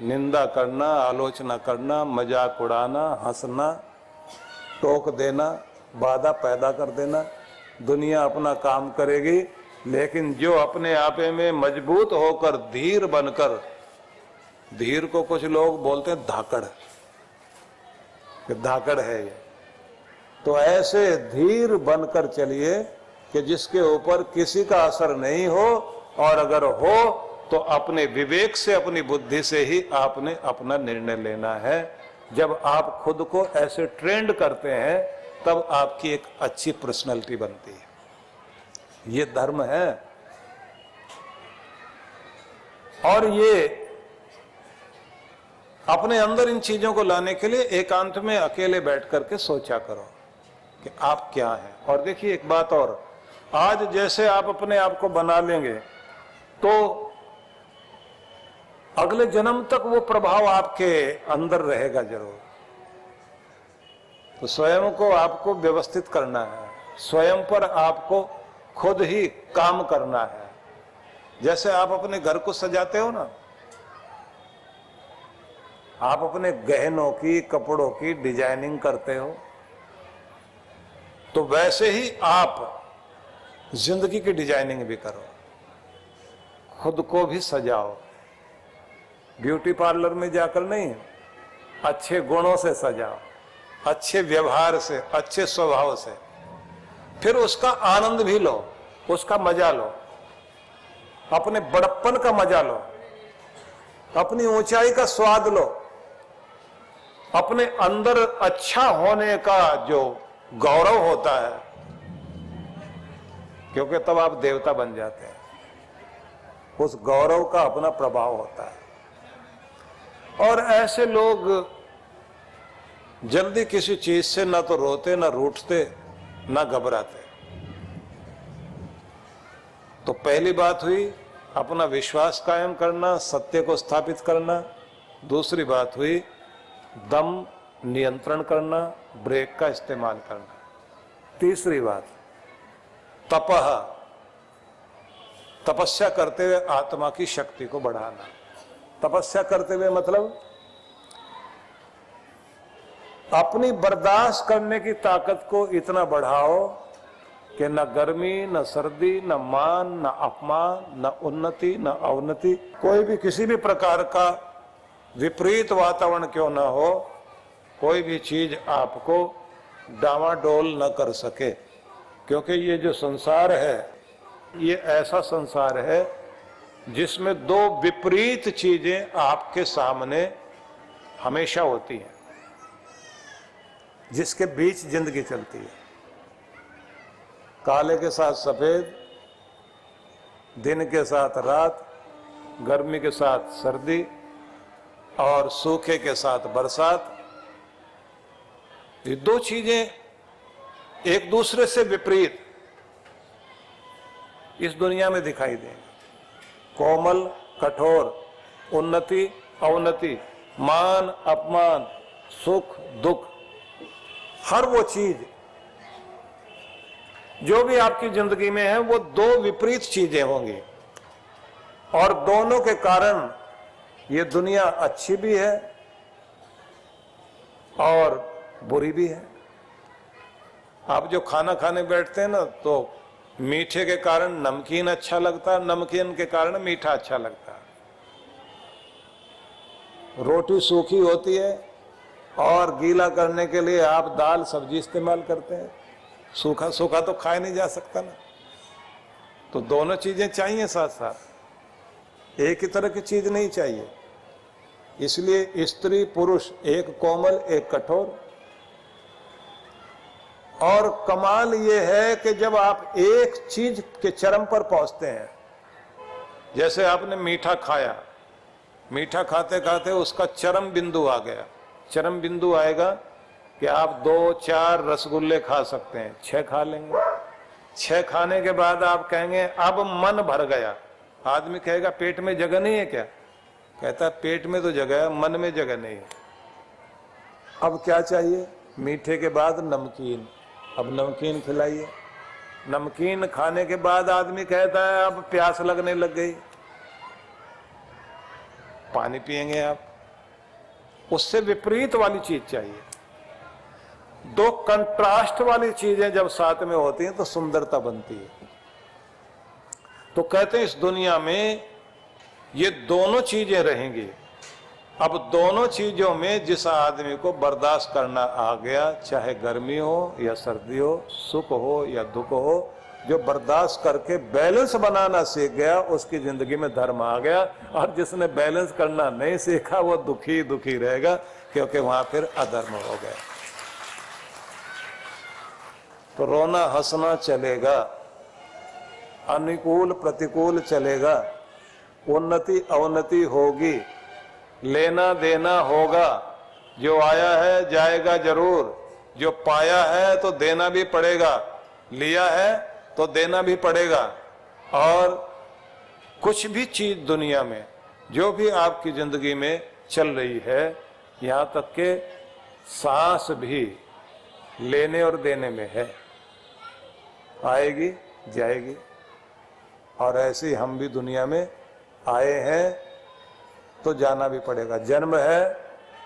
निंदा करना, आलोचना करना, मजाक उड़ाना, हंसना, टोक देना, बाधा पैदा कर देना। दुनिया अपना काम करेगी, लेकिन जो अपने आप में मजबूत होकर धीर बनकर, धीर को कुछ लोग बोलते हैं धाकड़, कि धाकड़ है ये, तो ऐसे धीर बनकर चलिए कि जिसके ऊपर किसी का असर नहीं हो, और अगर हो तो अपने विवेक से, अपनी बुद्धि से ही आपने अपना निर्णय लेना है। जब आप खुद को ऐसे ट्रेंड करते हैं तब आपकी एक अच्छी पर्सनालिटी बनती है। ये धर्म है। और ये अपने अंदर इन चीजों को लाने के लिए एकांत में अकेले बैठ करके सोचा करो कि आप क्या हैं। और देखिए एक बात और, आज जैसे आप अपने आप को बना लेंगे तो अगले जन्म तक वो प्रभाव आपके अंदर रहेगा जरूर। तो स्वयं को आपको व्यवस्थित करना है, स्वयं पर आपको खुद ही काम करना है। जैसे आप अपने घर को सजाते हो ना, आप अपने गहनों की, कपड़ों की डिजाइनिंग करते हो, तो वैसे ही आप जिंदगी की डिजाइनिंग भी करो, खुद को भी सजाओ। ब्यूटी पार्लर में जाकर नहीं, अच्छे गुणों से सजाओ, अच्छे व्यवहार से, अच्छे स्वभाव से, फिर उसका आनंद भी लो, उसका मजा लो, अपने बड़प्पन का मजा लो, अपनी ऊंचाई का स्वाद लो, अपने अंदर अच्छा होने का जो गौरव होता है, क्योंकि तब आप देवता बन जाते हैं। उस गौरव का अपना प्रभाव होता है। और ऐसे लोग जल्दी किसी चीज से ना तो रोते, ना रूठते, ना घबराते। तो पहली बात हुई अपना विश्वास कायम करना, सत्य को स्थापित करना। दूसरी बात हुई दम नियंत्रण करना, ब्रेक का इस्तेमाल करना। तीसरी बात तपह, तपस्या करते हुए आत्मा की शक्ति को बढ़ाना। तपस्या करते हुए मतलब अपनी बर्दाश्त करने की ताकत को इतना बढ़ाओ कि न गर्मी, न सर्दी, न मान, न अपमान, न उन्नति, न अवनति, कोई भी किसी भी प्रकार का विपरीत वातावरण क्यों न हो, कोई भी चीज आपको डावाडोल न कर सके। क्योंकि ये जो संसार है, ये ऐसा संसार है जिसमें दो विपरीत चीजें आपके सामने हमेशा होती हैं, जिसके बीच जिंदगी चलती है। काले के साथ सफेद, दिन के साथ रात, गर्मी के साथ सर्दी और सूखे के साथ बरसात। ये दो चीजें एक दूसरे से विपरीत इस दुनिया में दिखाई देंगी। कोमल, कठोर, उन्नति, अवनति, मान, अपमान, सुख, दुख, हर वो चीज जो भी आपकी जिंदगी में है वो दो विपरीत चीजें होंगी। और दोनों के कारण ये दुनिया अच्छी भी है और बुरी भी है। आप जो खाना खाने बैठते हैं ना, तो मीठे के कारण नमकीन अच्छा लगता है, नमकीन के कारण मीठा अच्छा लगता है। रोटी सूखी होती है और गीला करने के लिए आप दाल सब्जी इस्तेमाल करते हैं। सूखा सूखा तो खाया नहीं जा सकता ना, तो दोनों चीजें चाहिए साथ साथ, एक ही तरह की चीज नहीं चाहिए। इसलिए स्त्री पुरुष, एक कोमल एक कठोर। और कमाल ये है कि जब आप एक चीज के चरम पर पहुंचते हैं, जैसे आपने मीठा खाया, मीठा खाते खाते उसका चरम बिंदु आ गया। चरम बिंदु आएगा कि आप 2-4 रसगुल्ले खा सकते हैं, 6 खा लेंगे। 6 खाने के बाद आप कहेंगे अब मन भर गया। आदमी कहेगा पेट में जगह नहीं है क्या? कहता है पेट में तो जगह है, मन में जगह नहीं है। अब क्या चाहिए? मीठे के बाद नमकीन। अब नमकीन खिलाइए। नमकीन खाने के बाद आदमी कहता है अब प्यास लगने लग गई, पानी पिएंगे आप। उससे विपरीत वाली चीज चाहिए। दो कंट्रास्ट वाली चीजें जब साथ में होती हैं तो सुंदरता बनती है। तो कहते हैं इस दुनिया में ये दोनों चीजें रहेंगी। अब दोनों चीजों में जिस आदमी को बर्दाश्त करना आ गया, चाहे गर्मी हो या सर्दी हो, सुख हो या दुख हो, जो बर्दाश्त करके बैलेंस बनाना सीख गया, उसकी जिंदगी में धर्म आ गया। और जिसने बैलेंस करना नहीं सीखा वो दुखी दुखी रहेगा, क्योंकि वहां फिर अधर्म हो गया। तो रोना हंसना चलेगा, अनुकूल प्रतिकूल चलेगा, उन्नति अवनति होगी, लेना देना होगा। जो आया है जाएगा जरूर, जो पाया है तो देना भी पड़ेगा, लिया है तो देना भी पड़ेगा। और कुछ भी चीज दुनिया में जो भी आपकी जिंदगी में चल रही है, यहां तक के सांस भी लेने और देने में है, आएगी जाएगी। और ऐसे ही हम भी दुनिया में आए हैं तो जाना भी पड़ेगा, जन्म है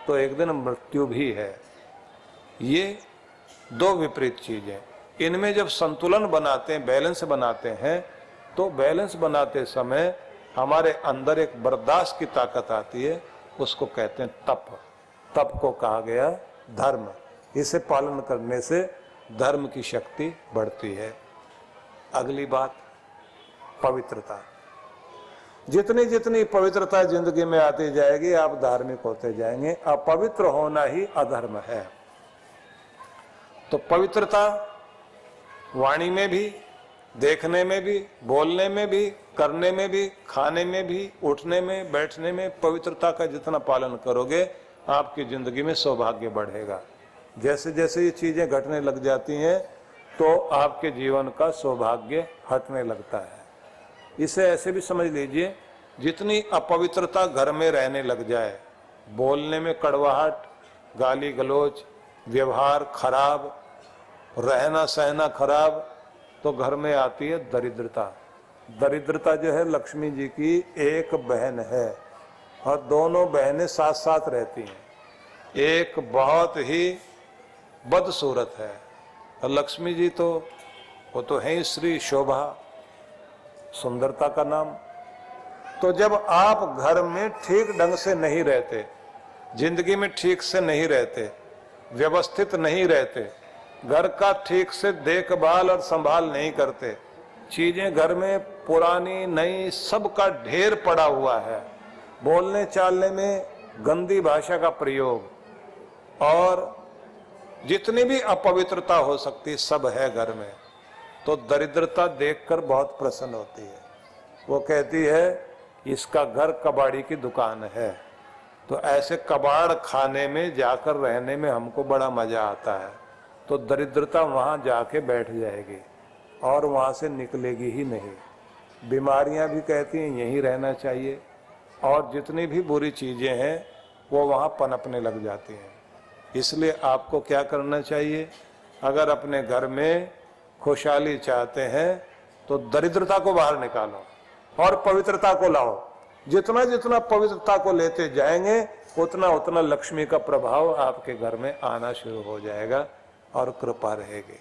तो एक दिन मृत्यु भी है। ये दो विपरीत चीजें, इनमें जब संतुलन बनाते हैं, बैलेंस बनाते हैं, तो बैलेंस बनाते समय हमारे अंदर एक बर्दाश्त की ताकत आती है, उसको कहते हैं तप। तप को कहा गया धर्म। इसे पालन करने से धर्म की शक्ति बढ़ती है। अगली बात, पवित्रता। जितनी जितनी पवित्रता जिंदगी में आती जाएगी, आप धार्मिक होते जाएंगे। अपवित्र होना ही अधर्म है। तो पवित्रता वाणी में भी, देखने में भी, बोलने में भी, करने में भी, खाने में भी, उठने में, बैठने में, पवित्रता का जितना पालन करोगे, आपकी जिंदगी में सौभाग्य बढ़ेगा। जैसे जैसे ये चीजें घटने लग जाती हैं तो आपके जीवन का सौभाग्य हटने लगता है। इसे ऐसे भी समझ लीजिए, जितनी अपवित्रता घर में रहने लग जाए, बोलने में कड़वाहट, गाली गलौज, व्यवहार खराब, रहना सहना खराब, तो घर में आती है दरिद्रता। दरिद्रता जो है लक्ष्मी जी की एक बहन है, और दोनों बहनें साथ साथ रहती हैं। एक बहुत ही बदसूरत है, और लक्ष्मी जी तो वो तो है श्री शोभा, सुंदरता का नाम। तो जब आप घर में ठीक ढंग से नहीं रहते, जिंदगी में ठीक से नहीं रहते, व्यवस्थित नहीं रहते, घर का ठीक से देखभाल और संभाल नहीं करते, चीजें घर में पुरानी नई सबका ढेर पड़ा हुआ है, बोलने चालने में गंदी भाषा का प्रयोग, और जितनी भी अपवित्रता हो सकती सब है घर में, तो दरिद्रता देखकर बहुत प्रसन्न होती है। वो कहती है इसका घर कबाड़ी की दुकान है। तो ऐसे कबाड़ खाने में जाकर रहने में हमको बड़ा मजा आता है। तो दरिद्रता वहां जाके बैठ जाएगी और वहां से निकलेगी ही नहीं। बीमारियां भी कहती हैं यहीं रहना चाहिए, और जितनी भी बुरी चीजें हैं वो वहां पनपने लग जाती हैं। इसलिए आपको क्या करना चाहिए, अगर अपने घर में खुशहाली चाहते हैं तो दरिद्रता को बाहर निकालो और पवित्रता को लाओ। जितना जितना पवित्रता को लेते जाएंगे, उतना उतना लक्ष्मी का प्रभाव आपके घर में आना शुरू हो जाएगा और कृपा रहेगी।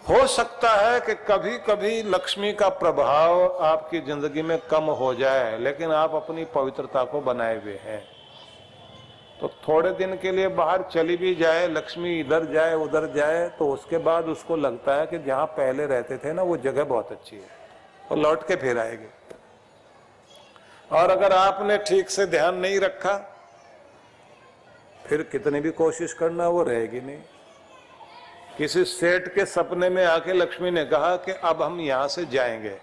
हो सकता है कि कभी कभी लक्ष्मी का प्रभाव आपकी जिंदगी में कम हो जाए, लेकिन आप अपनी पवित्रता को बनाए हुए हैं। तो थोड़े दिन के लिए बाहर चली भी जाए, लक्ष्मी इधर जाए उधर जाए, तो उसके बाद उसको लगता है कि जहां पहले रहते थे ना वो जगह बहुत अच्छी है, और लौट के फिर आएगी। और अगर आपने ठीक से ध्यान नहीं रखा, फिर कितनी भी कोशिश करना वो रहेगी नहीं। किसी सेठ के सपने में आके लक्ष्मी ने कहा कि अब हम यहां से जाएंगे,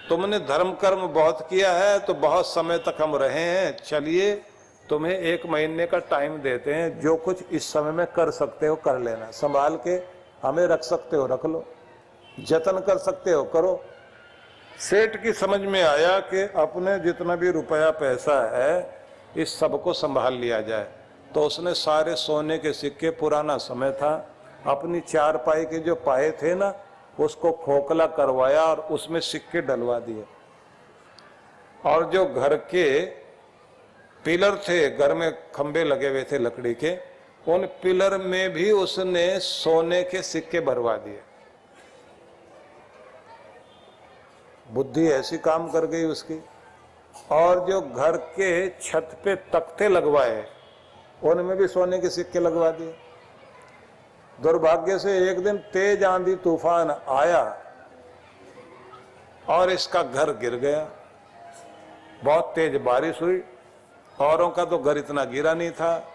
तुमने धर्म कर्म बहुत किया है तो बहुत समय तक हम रहे हैं, चलिए तुम्हें 1 महीने का टाइम देते हैं, जो कुछ इस समय में कर सकते हो कर लेना, संभाल के हमें रख सकते हो रख लो, जतन कर सकते हो करो। सेठ की समझ में आया कि अपने जितना भी रुपया पैसा है इस सबको संभाल लिया जाए, तो उसने सारे सोने के सिक्के, पुराना समय था, अपनी 4 पाई के जो पाए थे ना उसको खोखला करवाया और उसमें सिक्के डलवा दिए। और जो घर के पिलर थे, घर में खंबे लगे हुए थे लकड़ी के, उन पिलर में भी उसने सोने के सिक्के भरवा दिए। बुद्धि ऐसी काम कर गई उसकी। और जो घर के छत पे तख्ते लगवाए, उनमें भी सोने के सिक्के लगवा दिए। दुर्भाग्य से एक दिन तेज आंधी तूफान आया और इसका घर गिर गया। बहुत तेज बारिश हुई, औरों का तो घर इतना गिरा नहीं था,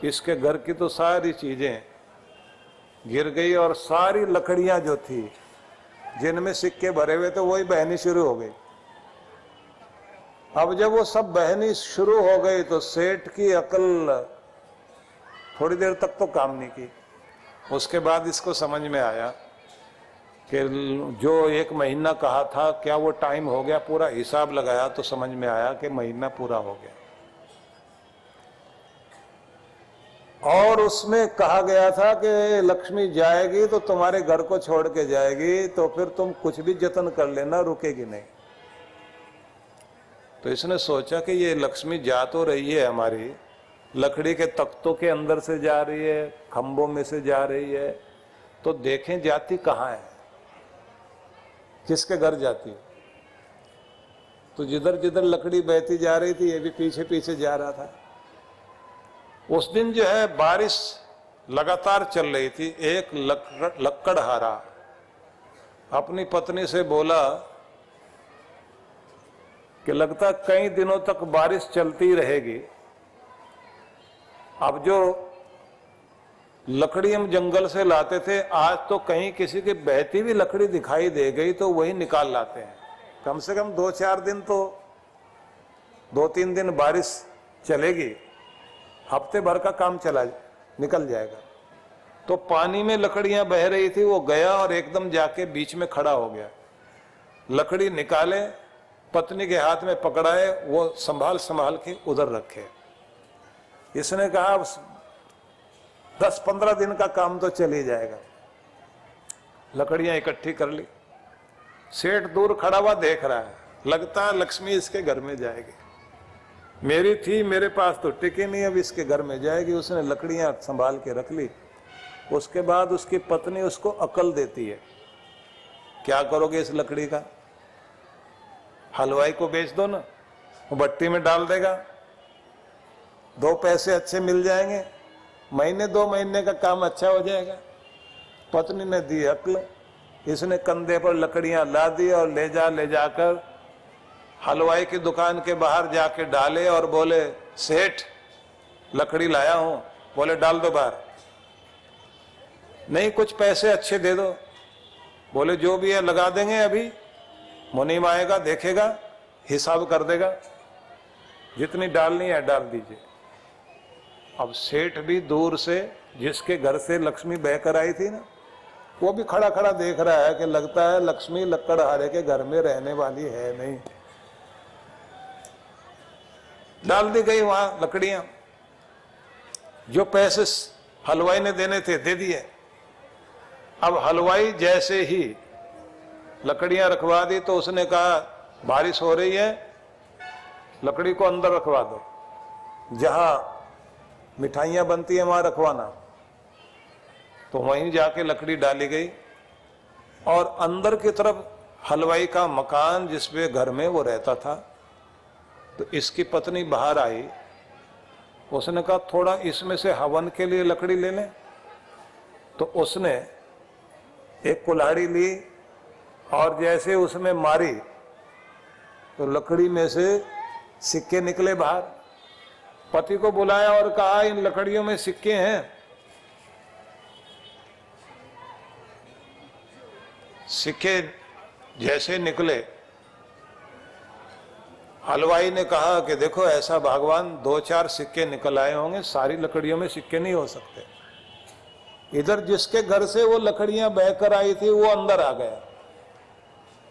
इसके घर की तो सारी चीजें गिर गई और सारी लकड़ियां जो थी जिनमें सिक्के भरे हुए थे वही बहनी शुरू हो गई। अब जब वो सब बहनी शुरू हो गई तो सेठ की अकल थोड़ी देर तक तो काम नहीं की। उसके बाद इसको समझ में आया कि जो 1 महीना कहा था, क्या वो टाइम हो गया? पूरा हिसाब लगाया तो समझ में आया कि महीना पूरा हो गया। और उसमें कहा गया था कि लक्ष्मी जाएगी तो तुम्हारे घर को छोड़ के जाएगी, तो फिर तुम कुछ भी जतन कर लेना, रुकेगी नहीं। तो इसने सोचा कि ये लक्ष्मी जा तो रही है हमारी, लकड़ी के तख्तों के अंदर से जा रही है, खंभों में से जा रही है, तो देखें जाती कहाँ है, किसके घर जाती है। तो जिधर जिधर लकड़ी बहती जा रही थी ये भी पीछे पीछे जा रहा था। उस दिन जो है बारिश लगातार चल रही थी। एक लक्कड़हारा अपनी पत्नी से बोला कि लगता कई दिनों तक बारिश चलती रहेगी। अब जो लकड़ी हम जंगल से लाते थे, आज तो कहीं किसी की बहती हुई लकड़ी दिखाई दे गई तो वही निकाल लाते हैं। कम से कम 2-4 दिन तो 2-3 दिन बारिश चलेगी, हफ्ते भर का काम निकल जाएगा। तो पानी में लकड़ियां बह रही थी, वो गया और एकदम जाके बीच में खड़ा हो गया। लकड़ी निकाले, पत्नी के हाथ में पकड़ाए, वो संभाल संभाल के उधर रखे। इसने कहा 10-15 दिन का काम तो चल ही जाएगा। लकड़ियां इकट्ठी कर ली। सेठ दूर खड़ा हुआ देख रहा है, लगता है लक्ष्मी इसके घर में जाएगी। मेरी थी, मेरे पास तो टिकी नहीं, अब इसके घर में जाएगी। उसने लकड़ियां संभाल के रख ली। उसके बाद उसकी पत्नी उसको अकल देती है, क्या करोगे इस लकड़ी का? हलवाई को बेच दो ना, वो भट्टी में डाल देगा, 2 पैसे अच्छे मिल जाएंगे, महीने 2 महीने का काम अच्छा हो जाएगा। पत्नी ने दी अक्ल। इसने कंधे पर लकड़ियां ला दी और ले जाकर हलवाई की दुकान के बाहर जाके डाले और बोले, सेठ लकड़ी लाया हूं। बोले डाल दो बाहर। नहीं, कुछ पैसे अच्छे दे दो। बोले जो भी है लगा देंगे, अभी मुनीम आएगा, देखेगा, हिसाब कर देगा, जितनी डालनी है डाल दीजिए। अब सेठ भी दूर से, जिसके घर से लक्ष्मी बहकर आई थी ना, वो भी खड़ा खड़ा देख रहा है कि लगता है लक्ष्मी लक्कड़हारे के घर में रहने वाली है नहीं। डाल दी गई वहां लकड़ियां। जो पैसे हलवाई ने देने थे दे दिए। अब हलवाई जैसे ही लकड़ियां रखवा दी तो उसने कहा बारिश हो रही है, लकड़ी को अंदर रखवा दो, जहां मिठाइयां बनती है वहां रखवाना। तो वहीं जाके लकड़ी डाली गई और अंदर की तरफ हलवाई का मकान, जिसपे घर में वो रहता था। तो इसकी पत्नी बाहर आई, उसने कहा थोड़ा इसमें से हवन के लिए लकड़ी ले लें। तो उसने एक कुल्हाड़ी ली और जैसे उसमें मारी तो लकड़ी में से सिक्के निकले बाहर। पति को बुलाया और कहा इन लकड़ियों में सिक्के हैं। सिक्के जैसे निकले, हलवाई ने कहा कि देखो ऐसा भगवान 2-4 सिक्के निकल आए होंगे, सारी लकड़ियों में सिक्के नहीं हो सकते। इधर जिसके घर से वो लकड़ियां बहकर आई थी वो अंदर आ गया।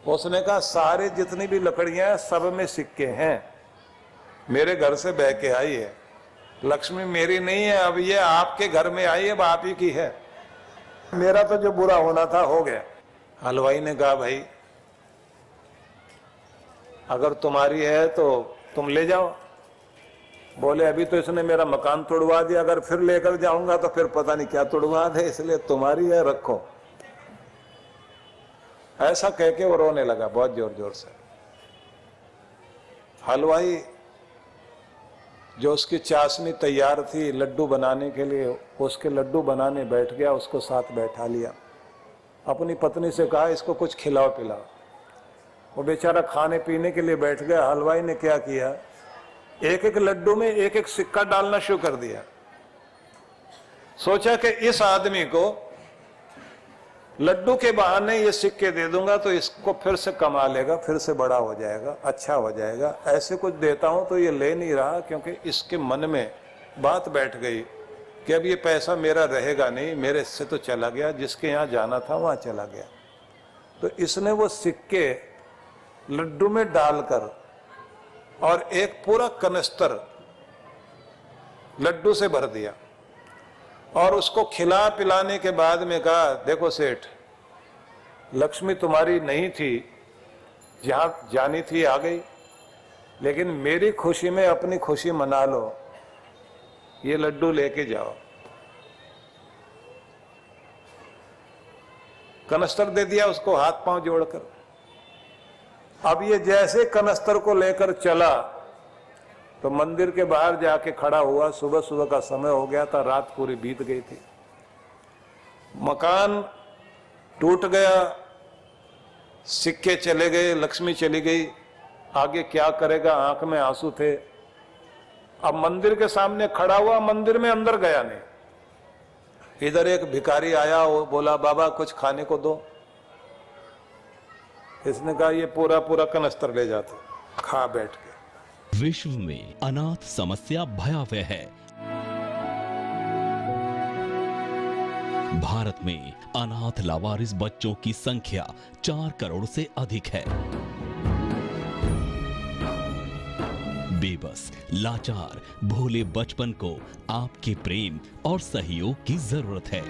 उसने कहा सारे जितनी भी लकड़ियां हैं सब में सिक्के हैं, मेरे घर से बह के आई है, लक्ष्मी मेरी नहीं है, अब ये आपके घर में आई है, अब आप ही की है, मेरा तो जो बुरा होना था हो गया। हलवाई ने कहा भाई अगर तुम्हारी है तो तुम ले जाओ, बोले अभी तो इसने मेरा मकान तोड़वा दिया, अगर फिर लेकर जाऊंगा तो फिर पता नहीं क्या तोड़वा दे, इसलिए तुम्हारी है रखो। ऐसा कह के वो रोने लगा बहुत जोर जोर से। हलवाई जो उसकी चाशनी तैयार थी लड्डू बनाने के लिए, उसके लड्डू बनाने बैठ गया, उसको साथ बैठा लिया। अपनी पत्नी से कहा इसको कुछ खिलाओ पिलाओ। वो बेचारा खाने पीने के लिए बैठ गया। हलवाई ने क्या किया, एक एक लड्डू में एक एक सिक्का डालना शुरू कर दिया। सोचा कि इस आदमी को लड्डू के बहाने ये सिक्के दे दूंगा तो इसको फिर से कमा लेगा, फिर से बड़ा हो जाएगा, अच्छा हो जाएगा। ऐसे कुछ देता हूं तो ये ले नहीं रहा, क्योंकि इसके मन में बात बैठ गई कि अब ये पैसा मेरा रहेगा नहीं, मेरे से तो चला गया, जिसके यहाँ जाना था वहां चला गया। तो इसने वो सिक्के लड्डू में डालकर और एक पूरा कनस्तर लड्डू से भर दिया और उसको खिला पिलाने के बाद में कहा देखो सेठ, लक्ष्मी तुम्हारी नहीं थी, जहां जानी थी आ गई, लेकिन मेरी खुशी में अपनी खुशी मना लो, ये लड्डू लेके जाओ। कनस्तर दे दिया उसको हाथ पांव जोड़कर। अब ये जैसे कनस्तर को लेकर चला तो मंदिर के बाहर जाके खड़ा हुआ। सुबह सुबह का समय हो गया था, रात पूरी बीत गई थी। मकान टूट गया, सिक्के चले गए, लक्ष्मी चली गई, आगे क्या करेगा, आंख में आंसू थे। अब मंदिर के सामने खड़ा हुआ, मंदिर में अंदर गया नहीं। इधर एक भिखारी आया, वो बोला बाबा कुछ खाने को दो। इसने कहा ये पूरा पूरा कनस्तर ले जाते, खा बैठ के। विश्व में अनाथ समस्या भयावह है। भारत में अनाथ लावारिस बच्चों की संख्या 4 करोड़ से अधिक है। बेबस, लाचार, भोले बचपन को आपके प्रेम और सहयोग की जरूरत है।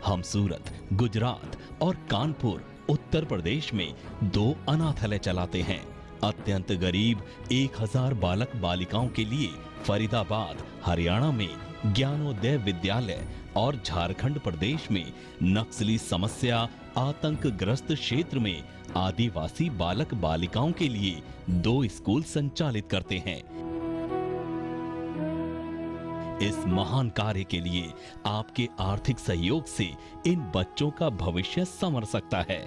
हम सूरत, गुजरात और कानपुर, उत्तर प्रदेश में 2 अनाथालय चलाते हैं। अत्यंत गरीब 1000 बालक बालिकाओं के लिए फरीदाबाद, हरियाणा में ज्ञानोदय विद्यालय और झारखंड प्रदेश में नक्सली समस्या आतंकग्रस्त क्षेत्र में आदिवासी बालक बालिकाओं के लिए 2 स्कूल संचालित करते हैं। इस महान कार्य के लिए आपके आर्थिक सहयोग से इन बच्चों का भविष्य संवर सकता है।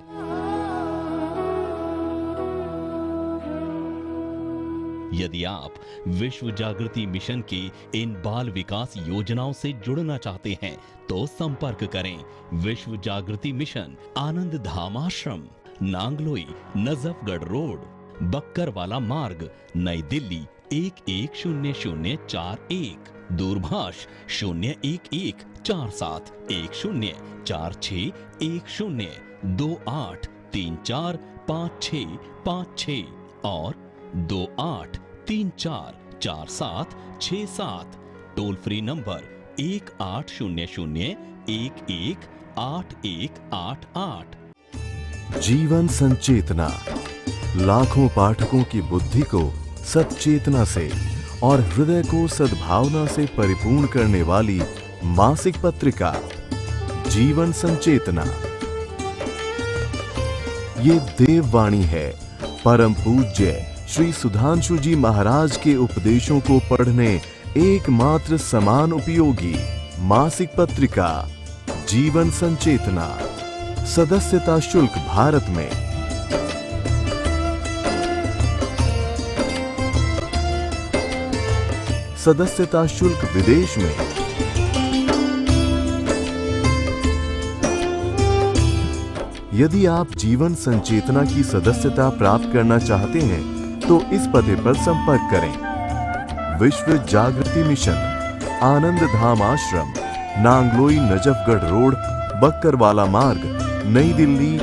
यदि आप विश्व जागृति मिशन के इन बाल विकास योजनाओं से जुड़ना चाहते हैं तो संपर्क करें। विश्व जागृति मिशन, आनंद धाम आश्रम, नांगलोई, नजफगढ़ रोड, बक्करवाला मार्ग, नई दिल्ली 110041। दूरभाष 0114710283456 और 28344767। Toll free number 1800118188। जीवन संचेतना लाखों पाठकों की बुद्धि को सच्चेतना से और हृदय को सद्भावना से परिपूर्ण करने वाली मासिक पत्रिका जीवन संचेतना। ये देववाणी है परम पूज्य श्री सुधांशु जी महाराज के उपदेशों को पढ़ने एकमात्र समान उपयोगी मासिक पत्रिका जीवन संचेतना। सदस्यता शुल्क भारत में, सदस्यता शुल्क विदेश में। यदि आप जीवन संचेतना की सदस्यता प्राप्त करना चाहते हैं तो इस पते पर संपर्क करें। विश्व जागृति मिशन, आनंद धाम आश्रम, नांगलोई, नजफगढ़ रोड, बक्करवाला मार्ग, नई दिल्ली